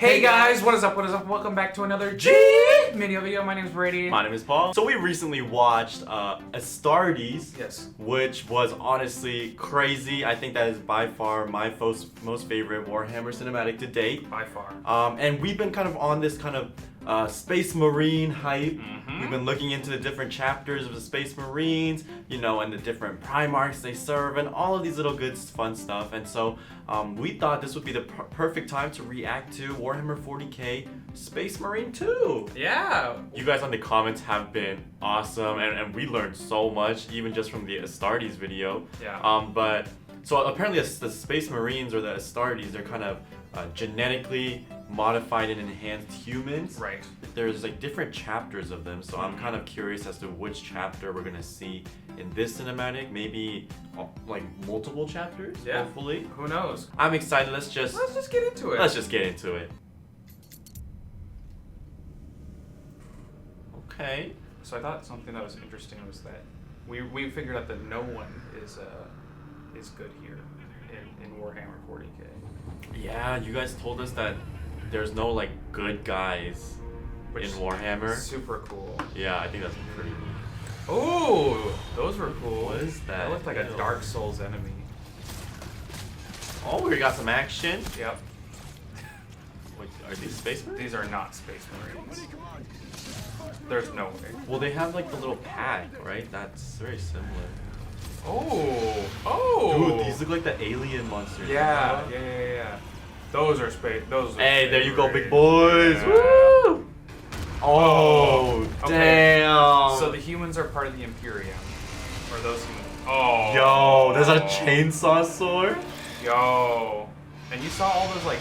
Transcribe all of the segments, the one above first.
Hey guys, what is up, Welcome back to another G-Mineo video. My name is Brady. My name is Paul. So we recently watched Astartes, yes, which was honestly crazy. I think that is by far my most favorite Warhammer cinematic to date. by far. And we've been kind of on this kind of Space Marine hype. Mm-hmm. We've been looking into the different chapters of the Space Marines, you know, and the different Primarchs they serve, and all of these little good, fun stuff. And so we thought this would be the perfect time to react to Warhammer 40k Space Marine 2. Yeah. You guys on the comments have been awesome, and we learned so much, even just from the Astartes video. Yeah. But so apparently the Space Marines or the Astartes, they're kind of genetically modified and enhanced humans. Right. There's like different chapters of them, so I'm kind of curious as to which chapter we're gonna see in this cinematic. Maybe like multiple chapters, Yeah. hopefully. Who knows? I'm excited. Let's just get into it. Let's just get into it. Okay. So I thought something that was interesting was that we figured out that no one is good here in Warhammer 40k. Yeah, you guys told us that there's no like good guys in Warhammer. Super cool. Yeah, I think that's pretty neat. Oh, those were cool. What is that? That looked like a Ew. Dark Souls enemy. Oh, we got some action. Yep. Wait, are these Space Marines? These are not Space Marines. There's no way. Well, they have like the little pack, right? That's very similar. Oh. Oh. Dude, these look like the alien monsters. Yeah. Yeah. Those are space. Those. Are Hey, space there you go, Marines. big boys. Yeah. Woo! Oh, Okay. damn. So the humans are part of the Imperium, or those humans. Oh. Yo, there's a chainsaw sword. Yo. And you saw all those like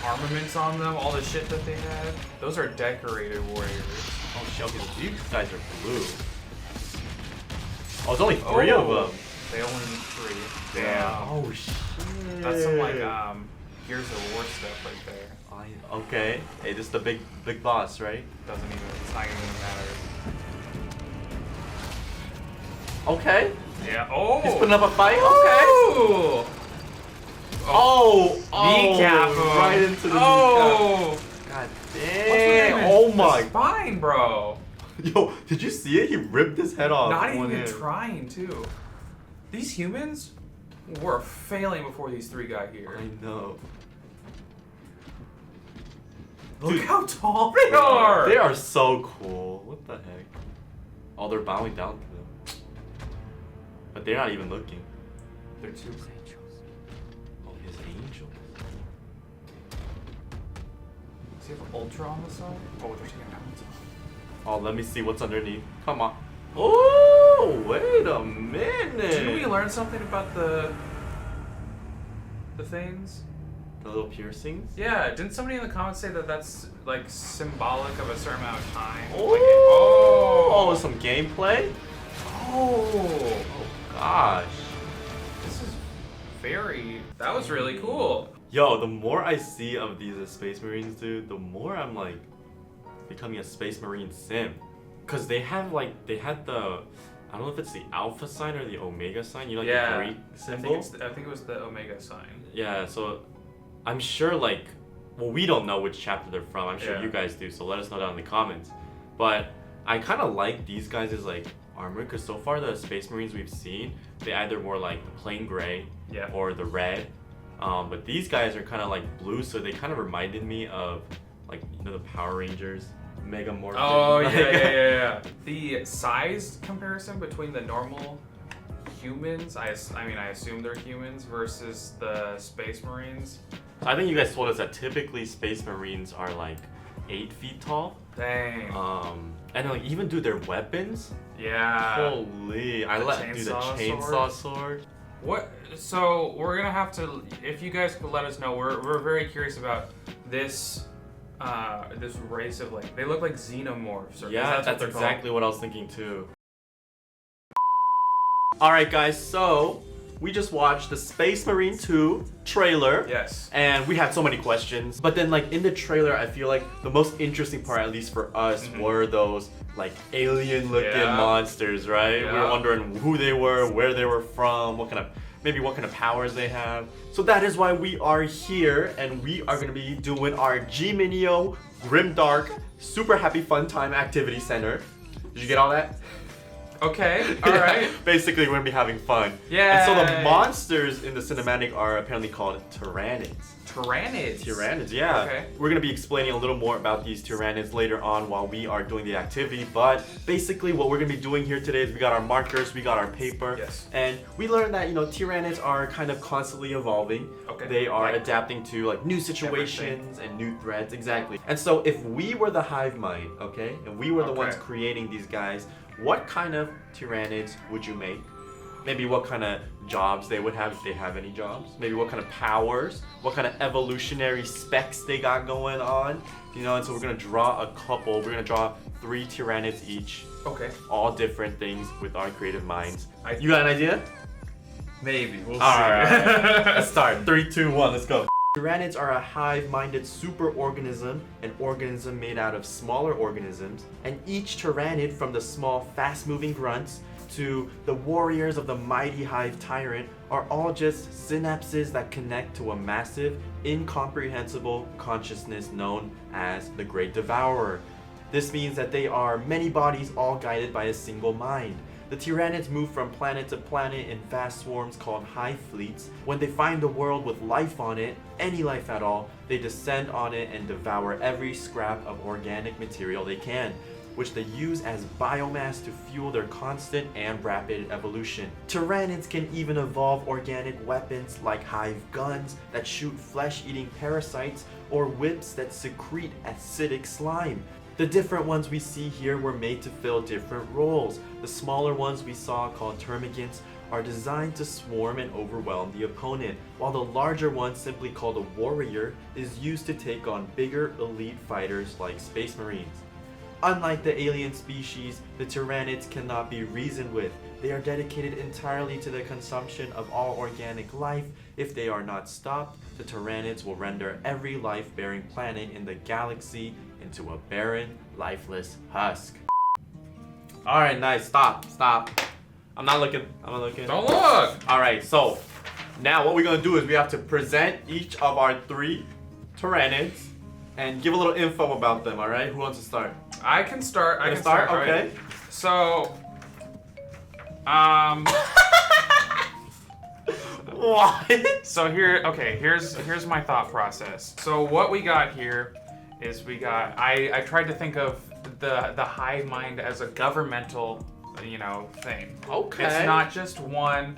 armaments on them, all the shit that they had. Those are decorated warriors. Oh shit, okay, these guys are blue. Oh, it's only three of them. They only need 3. Damn. Yeah. Oh shit. That's some like Gears of War stuff right there. Okay. Hey, this is the big boss, right? It's not even gonna matter. Okay. Yeah. Oh. He's putting up a fight. Okay. Oh. Oh. Kneecap him. Right into the Oh. kneecap. God What's damn. with Oh the my. spine, bro. Yo, did you see it? He ripped his head off. Not with one even hand. trying to. These humans were failing before these 3 got here. I know. Look Dude, how tall they are. They are so cool. What the heck? Oh, they're bowing down to them. But they're not even looking. They're 2 angels. Oh, his angels. Does he have Ultra on the side? Oh, they're taking out. Oh, let me see what's underneath. Come on. Oh, wait a minute. Didn't we learn something about the things? The little piercings? Yeah, didn't somebody in the comments say that that's like symbolic of a certain amount of time? Oh, Like oh, some gameplay? oh, Gosh. this is that was really cool. Yo, the more I see of these Space Marines, dude, the more I'm like becoming a Space Marine sim. Cause they had the, I don't know if it's the Alpha sign or the Omega sign, you know, like Yeah, the Greek symbol? I think it was the Omega sign. Yeah, so I'm sure well, we don't know which chapter they're from. I'm sure Yeah. you guys do, so let us know down in the comments. But I kind of like these guys' like armor, because so far the Space Marines we've seen, they either wore like the plain gray Yeah. or the red. But these guys are kind of like blue, so they kind of reminded me of like, you know, the Power Rangers. Mega Morphin. Oh yeah. The size comparison between the normal humans, I assume they're humans, versus the Space Marines. I think you guys told us that typically Space Marines are like 8 feet tall. Dang. And like even do their weapons. Yeah. Holy! I let do the chainsaw sword. What? So we're gonna have to. If you guys could let us know, we're very curious about this. This race of like, they look like xenomorphs. Or Yeah, what that's they're exactly what I was thinking too. Alright guys, so we just watched the Space Marine 2 trailer. Yes. And we had so many questions. But then like in the trailer, I feel like the most interesting part, at least for us, were those like alien looking monsters, right? Yeah. We were wondering who they were, where they were from, what kind of maybe what kind of powers they have. So that is why we are here, and we are going to be doing our G-Mineo Grimdark Super Happy Fun Time Activity Center. Did you get all that? Okay, alright. Basically, we're going to be having fun. Yeah. And so the monsters in the cinematic are apparently called Tyranids. Tyranids? Tyranids, yeah. Okay. We're going to be explaining a little more about these Tyranids later on while we are doing the activity, but basically what we're going to be doing here today is we got our markers, we got our paper, yes. And we learned that, Tyranids are kind of constantly evolving. Okay. They are adapting to like new situations and new threats, exactly. And so if we were the hive mind, okay, and we were the ones creating these guys, what kind of Tyranids would you make? Maybe what kind of jobs they would have if they have any jobs. Maybe what kind of powers, what kind of evolutionary specs they got going on. And so we're gonna draw a couple. We're gonna draw 3 Tyranids each. Okay. All different things with our creative minds. You got an idea? Maybe. We'll see. Alright. Let's start. 3, 2, 1, let's go. Tyranids are a hive-minded superorganism, an organism made out of smaller organisms, and each Tyranid, from the small, fast-moving grunts to the warriors of the mighty hive tyrant, are all just synapses that connect to a massive, incomprehensible consciousness known as the Great Devourer. This means that they are many bodies all guided by a single mind. The Tyranids move from planet to planet in vast swarms called hive fleets. When they find a world with life on it, any life at all, they descend on it and devour every scrap of organic material they can, which they use as biomass to fuel their constant and rapid evolution. Tyranids can even evolve organic weapons like hive guns that shoot flesh-eating parasites or whips that secrete acidic slime. The different ones we see here were made to fill different roles. The smaller ones we saw, called termagants, are designed to swarm and overwhelm the opponent, while the larger one, simply called a warrior, is used to take on bigger elite fighters like space marines. Unlike the alien species, the Tyranids cannot be reasoned with. They are dedicated entirely to the consumption of all organic life. If they are not stopped, the Tyranids will render every life-bearing planet in the galaxy into a barren, lifeless husk. Alright, nice. Stop. I'm not looking. Don't look! Alright, so now what we're going to do is we have to present each of our 3 Tyranids and give a little info about them, alright? Who wants to start? I can start. I can start? start. Okay. Right. So, What? So here's my thought process. So what we got here is I tried to think of the hive mind as a governmental, thing. Okay. It's not just one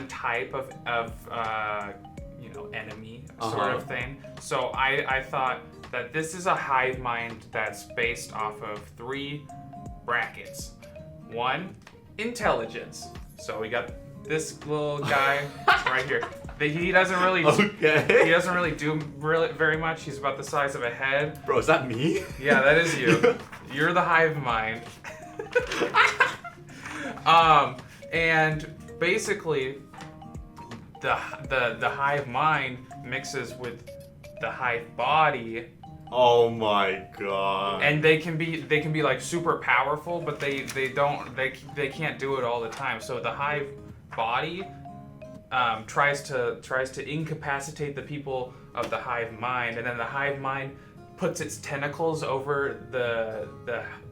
type of enemy sort of thing. So I thought that this is a hive mind that's based off of 3 brackets. 1, intelligence. So we got this little guy right here. He doesn't really do very much. He's about the size of a head. Bro, is that me? Yeah, that is you. You're the hive mind. And basically the hive mind mixes with the hive body. Oh my god. And they can be like super powerful, but they can't do it all the time. So the hive body tries to incapacitate the people of the hive mind, and then the hive mind puts its tentacles over the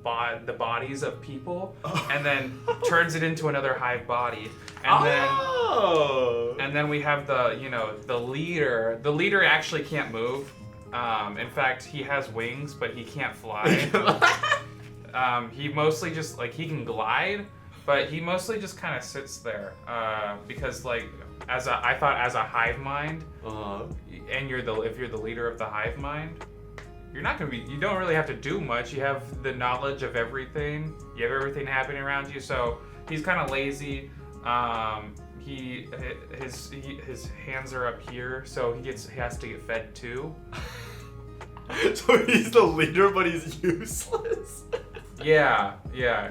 bodies of people, and then turns it into another hive body. And then we have the leader. The leader actually can't move. In fact, he has wings, but he can't fly. He mostly just he can glide, but he mostly just kind of sits there because I thought as a hive mind, and if you're the leader of the hive mind, you don't really have to do much. You have the knowledge of everything. You have everything happening around you. So he's kind of lazy. His hands are up here, so he has to get fed too. So he's the leader, but he's useless. Yeah,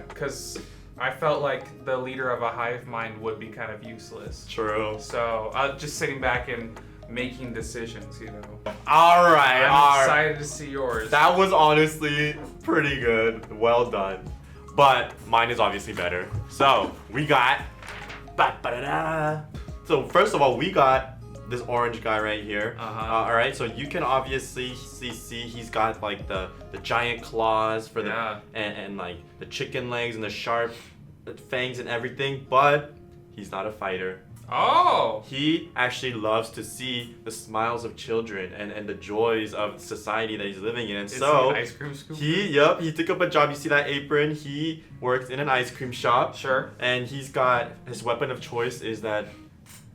because I felt like the leader of a hive mind would be kind of useless. True. So just sitting back and making decisions, All right. I'm excited to see yours. That was honestly pretty good. Well done. But mine is obviously better. So we got Ba-ba-da-da. So first of all, we got this orange guy right here. All right, so you can obviously see he's got like the giant claws for the and like the chicken legs and the sharp fangs and everything, but he's not a fighter. Oh! He actually loves to see the smiles of children and the joys of society that he's living in. And so he an ice cream scooper? he took up a job. You see that apron? He works in an ice cream shop. Sure. And he's got his weapon of choice is that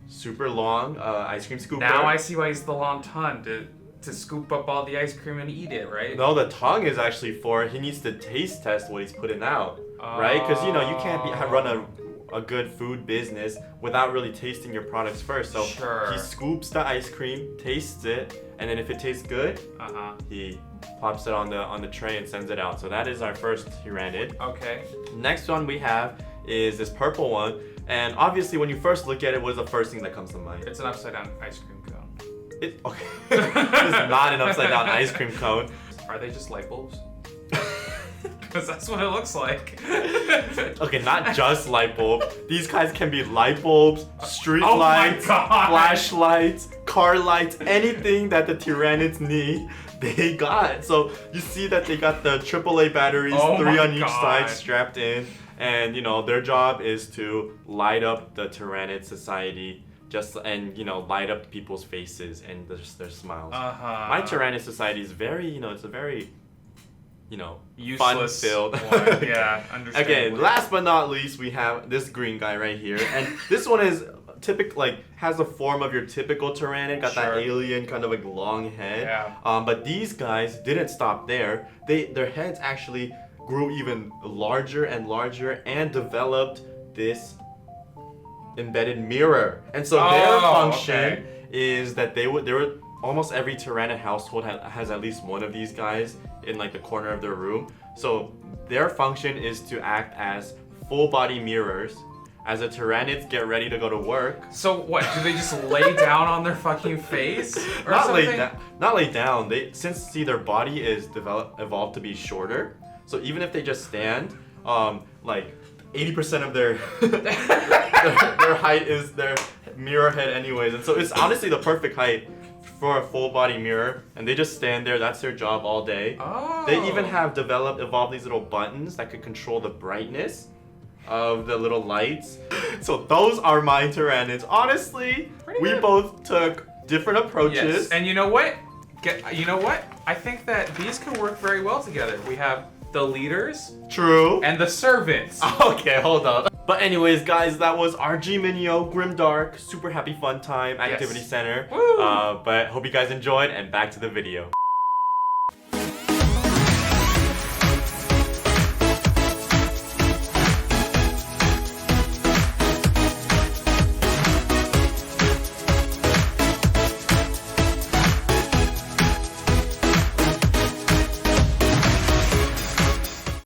super long ice cream scooper. Now I see why he's the long tongue to scoop up all the ice cream and eat it, right? No, the tongue is actually for he needs to taste test what he's putting out, right? Because you know you can't run a good food business without really tasting your products first. So he scoops the ice cream, tastes it, and then if it tastes good, he pops it on the tray and sends it out. So that is our first Tyranid. Okay. Next one we have is this purple one, and obviously when you first look at it, what is the first thing that comes to mind? It's an upside down ice cream cone. Okay. It's not an upside down ice cream cone. Are they just light bulbs? Because that's what it looks like. Okay, not just light bulb. These guys can be light bulbs, street lights, flashlights, car lights, anything that the Tyranids need, they got. So you see that they got the AAA batteries, 3 on each side strapped in. And you know, their job is to light up the Tyranid society. And you know, light up people's faces and their smiles. My Tyranid society is very, it's a very, useless fun-filled. Yeah, understandable. Okay, last but not least, we have this green guy right here, and this one is has the form of your typical Tyranid, got that alien kind of like long head. Yeah. But these guys didn't stop there. Their heads actually grew even larger and larger and developed this embedded mirror. And so their function is that they were almost every Tyranid household has at least one of these guys in like the corner of their room. So their function is to act as full body mirrors as the Tyranids get ready to go to work. So what, do they just lay down on their fucking face or not something? Not lay down. Since their body is evolved to be shorter, so even if they just stand, like 80% of their their height is their mirror head anyways, and so it's honestly the perfect height for a full body mirror, and they just stand there. That's their job all day. They even have evolved these little buttons that could control the brightness of the little lights. So those are my Tyranids. Honestly, we both took different approaches. Yes. And you know what? I think that these could work very well together. We have the leaders. True. And the servants. Okay, hold up. But anyways, guys, that was our G-Mineo Grimdark Super Happy Fun Time Activity Center. Woo! But hope you guys enjoyed, and back to the video.